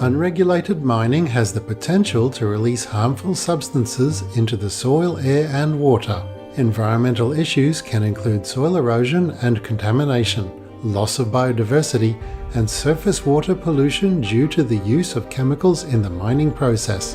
Unregulated mining has the potential to release harmful substances into the soil, air, and water. Environmental issues can include soil erosion and contamination, loss of biodiversity, and surface water pollution due to the use of chemicals in the mining process.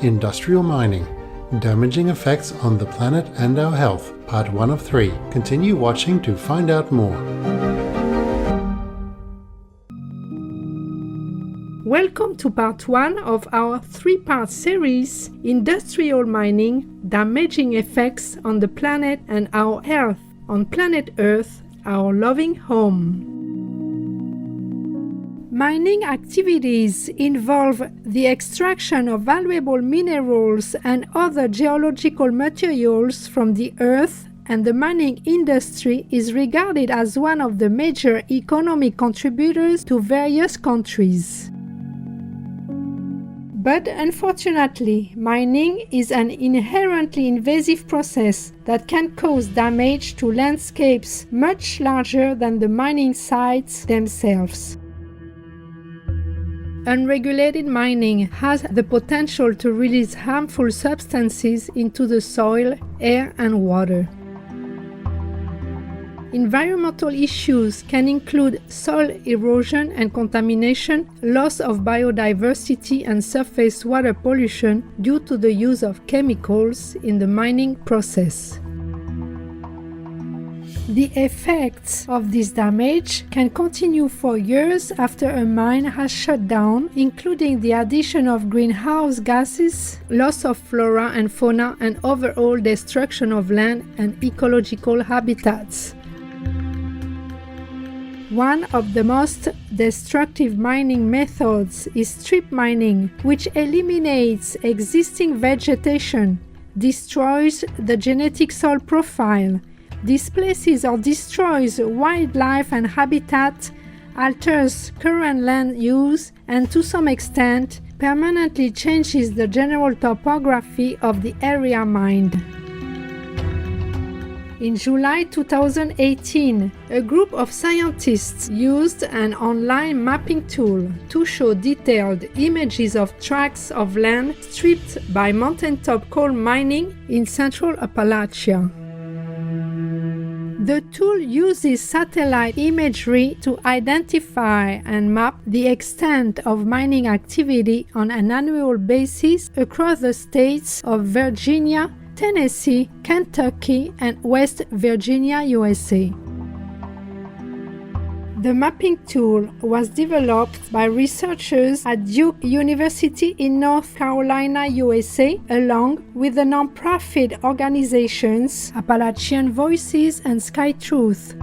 Industrial mining: damaging effects on the planet and our health, Part 1 of 3. Continue watching to find out more. Welcome to Part 1 of our 3-part series, Industrial Mining: Damaging Effects on the Planet and Our Health, on Planet Earth, our loving home. Mining activities involve the extraction of valuable minerals and other geological materials from the earth, and the mining industry is regarded as one of the major economic contributors to various countries. But unfortunately, mining is an inherently invasive process that can cause damage to landscapes much larger than the mining sites themselves. Unregulated mining has the potential to release harmful substances into the soil, air, and water. Environmental issues can include soil erosion and contamination, loss of biodiversity, and surface water pollution due to the use of chemicals in the mining process. The effects of this damage can continue for years after a mine has shut down, including the addition of greenhouse gases, loss of flora and fauna, and overall destruction of land and ecological habitats. One of the most destructive mining methods is strip mining, which eliminates existing vegetation, destroys the genetic soil profile, displaces or destroys wildlife and habitat, alters current land use, and to some extent permanently changes the general topography of the area mined. In July 2018, a group of scientists used an online mapping tool to show detailed images of tracts of land stripped by mountaintop coal mining in central Appalachia. The tool uses satellite imagery to identify and map the extent of mining activity on an annual basis across the states of Virginia, Tennessee, Kentucky, and West Virginia, USA. The mapping tool was developed by researchers at Duke University in North Carolina, USA, along with the non-profit organizations Appalachian Voices and SkyTruth.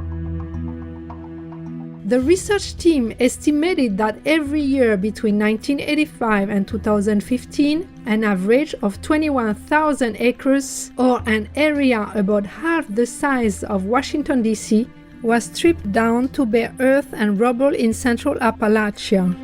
The research team estimated that every year between 1985 and 2015, an average of 21,000 acres, or an area about half the size of Washington, D.C., was stripped down to bare earth and rubble in central Appalachia.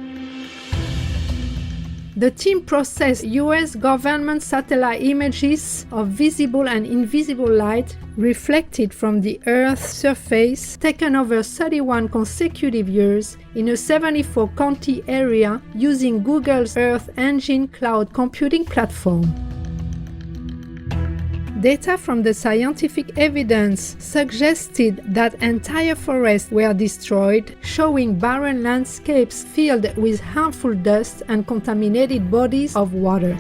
The team processed U.S. government satellite images of visible and invisible light reflected from the Earth's surface taken over 31 consecutive years in a 74-county area using Google's Earth Engine cloud computing platform. Data from the scientific evidence suggested that entire forests were destroyed, showing barren landscapes filled with harmful dust and contaminated bodies of water.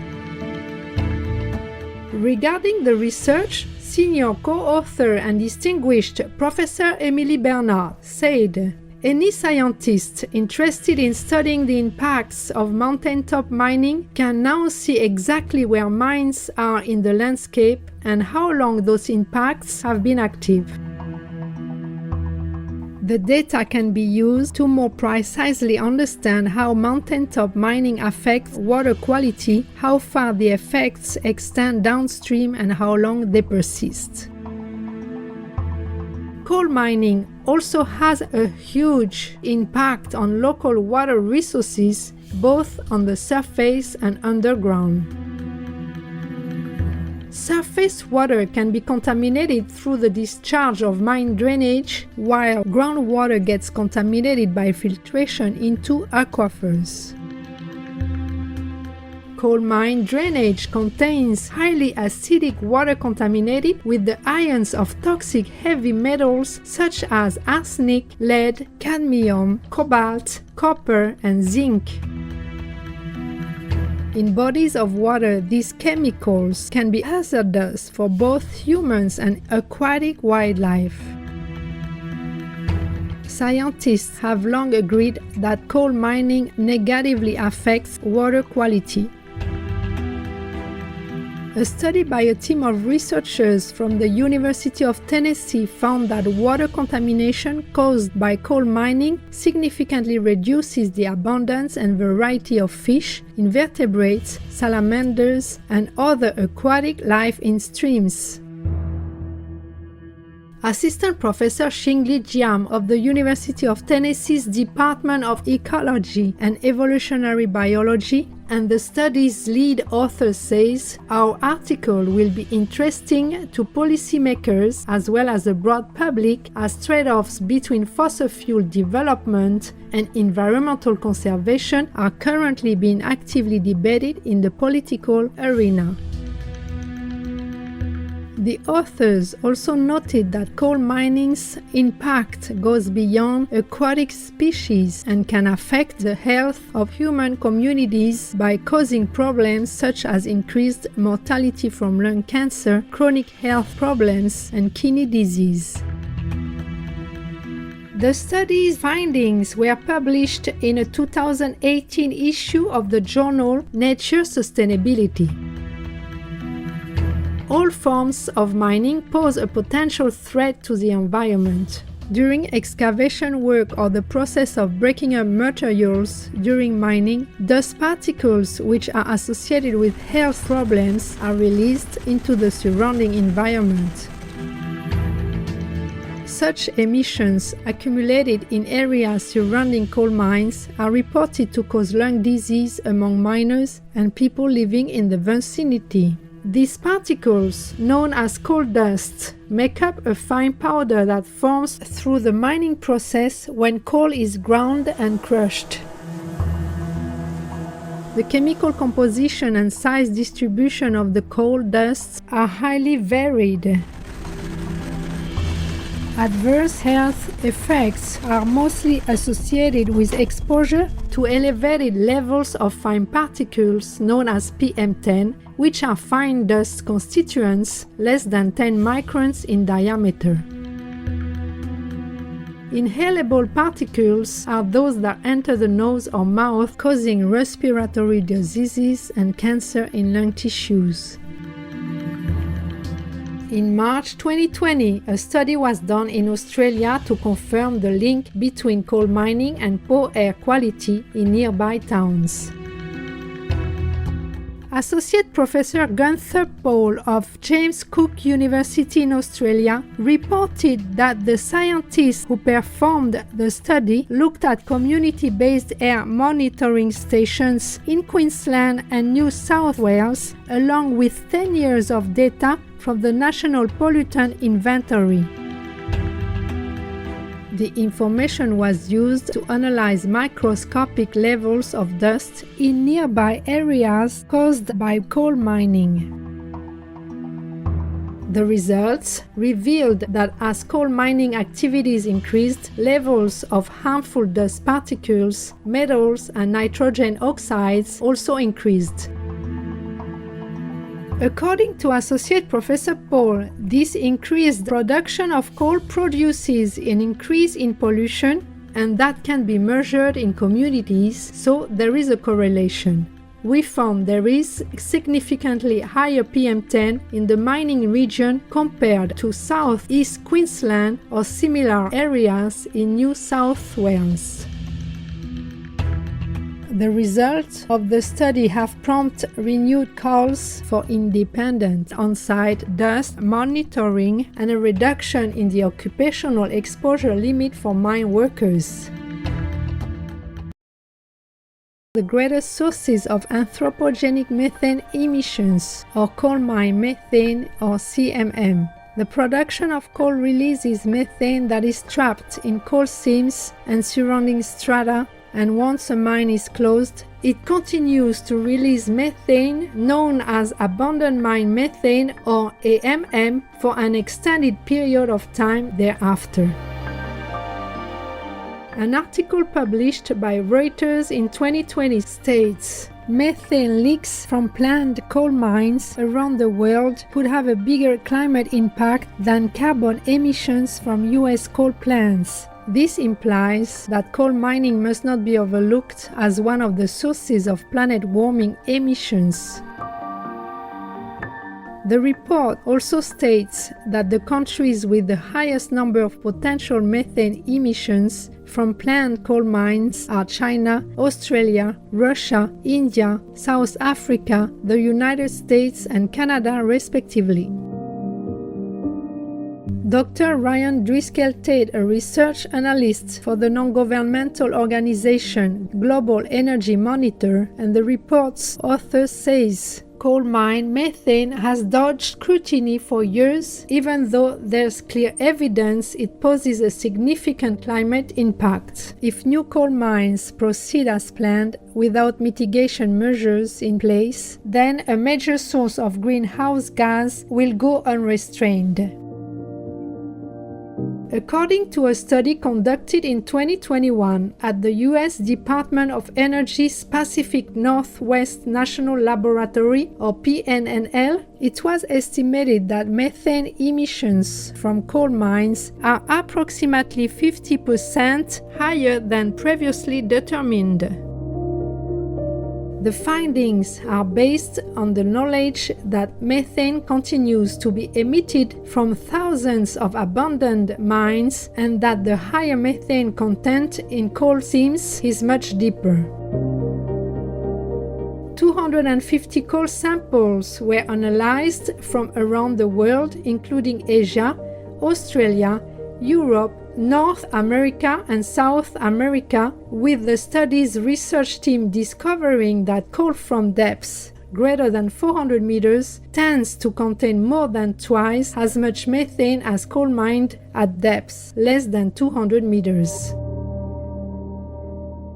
Regarding the research, senior co-author and distinguished Professor Emily Bernard said, "Any scientist interested in studying the impacts of mountaintop mining can now see exactly where mines are in the landscape and how long those impacts have been active. The data can be used to more precisely understand how mountaintop mining affects water quality, how far the effects extend downstream, and how long they persist." Coal mining also has a huge impact on local water resources, both on the surface and underground. Surface water can be contaminated through the discharge of mine drainage, while groundwater gets contaminated by filtration into aquifers. Coal mine drainage contains highly acidic water contaminated with the ions of toxic heavy metals such as arsenic, lead, cadmium, cobalt, copper, and zinc. In bodies of water, these chemicals can be hazardous for both humans and aquatic wildlife. Scientists have long agreed that coal mining negatively affects water quality. A study by a team of researchers from the University of Tennessee found that water contamination caused by coal mining significantly reduces the abundance and variety of fish, invertebrates, salamanders, and other aquatic life in streams. Assistant Professor Xingli Jiang of the University of Tennessee's Department of Ecology and Evolutionary Biology and the study's lead author says, "Our article will be interesting to policymakers as well as the broad public as trade-offs between fossil fuel development and environmental conservation are currently being actively debated in the political arena." The authors also noted that coal mining's impact goes beyond aquatic species and can affect the health of human communities by causing problems such as increased mortality from lung cancer, chronic health problems, and kidney disease. The study's findings were published in a 2018 issue of the journal Nature Sustainability. All forms of mining pose a potential threat to the environment. During excavation work or the process of breaking up materials during mining, dust particles which are associated with health problems are released into the surrounding environment. Such emissions accumulated in areas surrounding coal mines are reported to cause lung disease among miners and people living in the vicinity. These particles, known as coal dust, make up a fine powder that forms through the mining process when coal is ground and crushed. The chemical composition and size distribution of the coal dusts are highly varied. Adverse health effects are mostly associated with exposure to elevated levels of fine particles known as PM10, which are fine dust constituents less than 10 microns in diameter. Inhalable particles are those that enter the nose or mouth, causing respiratory diseases and cancer in lung tissues. In March 2020, a study was done in Australia to confirm the link between coal mining and poor air quality in nearby towns. Associate Professor Gunther Paul of James Cook University in Australia reported that the scientists who performed the study looked at community-based air monitoring stations in Queensland and New South Wales, along with 10 years of data from the National Pollutant Inventory. The information was used to analyze microscopic levels of dust in nearby areas caused by coal mining. The results revealed that as coal mining activities increased, levels of harmful dust particles, metals, and nitrogen oxides also increased. According to Associate Professor Paul, this increased production of coal produces an increase in pollution, and that can be measured in communities, so there is a correlation. We found there is significantly higher PM10 in the mining region compared to southeast Queensland or similar areas in New South Wales. The results of the study have prompted renewed calls for independent on-site dust monitoring and a reduction in the occupational exposure limit for mine workers. The greatest sources of anthropogenic methane emissions are coal mine methane or CMM. The production of coal releases methane that is trapped in coal seams and surrounding strata, and once a mine is closed, it continues to release methane known as abandoned mine methane or AMM for an extended period of time thereafter. An article published by Reuters in 2020 states, methane leaks from planned coal mines around the world could have a bigger climate impact than carbon emissions from US coal plants. This implies that coal mining must not be overlooked as one of the sources of planet warming emissions. The report also states that the countries with the highest number of potential methane emissions from planned coal mines are China, Australia, Russia, India, South Africa, the United States, and Canada, respectively. Dr. Ryan Driscoll-Tate, a research analyst for the non-governmental organization Global Energy Monitor, and the report's author says, coal mine methane has dodged scrutiny for years, even though there's clear evidence it poses a significant climate impact. If new coal mines proceed as planned without mitigation measures in place, then a major source of greenhouse gas will go unrestrained. According to a study conducted in 2021 at the U.S. Department of Energy's Pacific Northwest National Laboratory, or PNNL, it was estimated that methane emissions from coal mines are approximately 50% higher than previously determined. The findings are based on the knowledge that methane continues to be emitted from thousands of abandoned mines and that the higher methane content in coal seams is much deeper. 250 coal samples were analyzed from around the world, including Asia, Australia, Europe, North America and South America, with the study's research team discovering that coal from depths greater than 400 meters tends to contain more than twice as much methane as coal mined at depths less than 200 meters.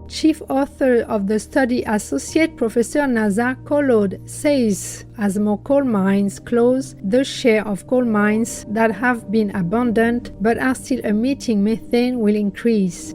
Chief author of the study, Associate Professor Nazar Koloud, says, as more coal mines close, the share of coal mines that have been abandoned but are still emitting methane will increase.